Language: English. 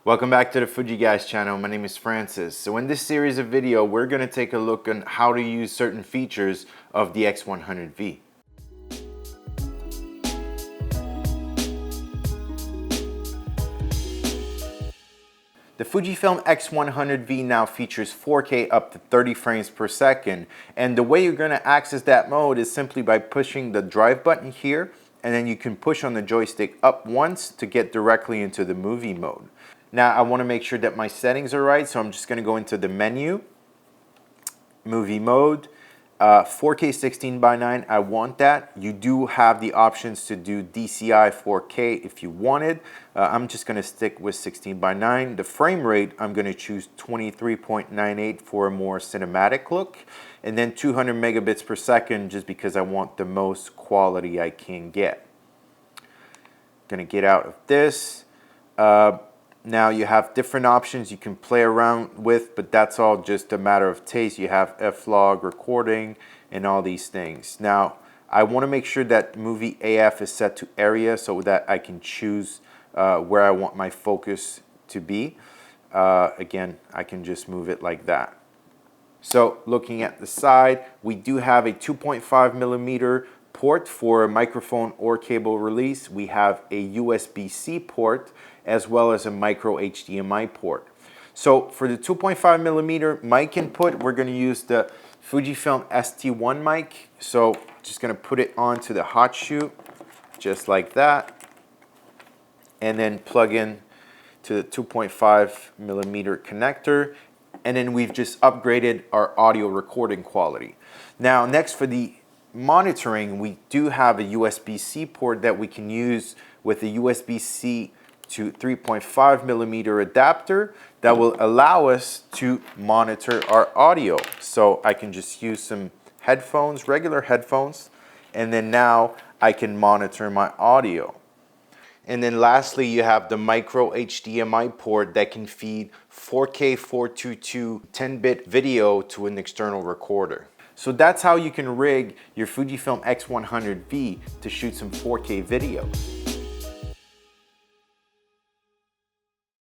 Welcome back to the Fuji Guys channel. My name is Francis. So in this series of video, we're going to take a look on how to use certain features of the X100V. The Fujifilm X100V now features 4K up to 30 frames per second, and the way you're going to access that mode is simply by pushing the drive button here, and then you can push on the joystick up once to get directly into the movie mode. Now I want to make sure that my settings are right, so I'm just going to go into the menu, movie mode, 4K 16:9, I want that. You do have the options to do DCI 4K if you wanted. I'm just going to stick with 16:9. The frame rate, I'm going to choose 23.98 for a more cinematic look, and then 200 megabits per second just because I want the most quality I can get. Going to get out of this. Now you have different options you can play around with, but that's all just a matter of taste. You have F-Log, recording, and all these things. Now, I want to make sure that movie AF is set to area so that I can choose where I want my focus to be. Again, I can just move it like that. So looking at the side, we do have a 2.5 millimeter port for a microphone or cable release. We have a USB-C port as well as a micro HDMI port. So for the 2.5 millimeter mic input, we're going to use the Fujifilm ST1 mic. So just going to put it onto the hot shoe just like that, and then plug in to the 2.5 millimeter connector, and then we've just upgraded our audio recording quality. Now next, for the monitoring, we do have a USB-C port that we can use with a USB-C to 3.5 millimeter adapter that will allow us to monitor our audio. So I can just use some headphones, regular headphones, and then now I can monitor my audio. And then lastly, you have the micro HDMI port that can feed 4K 422 10-bit video to an external recorder. So that's how you can rig your Fujifilm X100V to shoot some 4K video.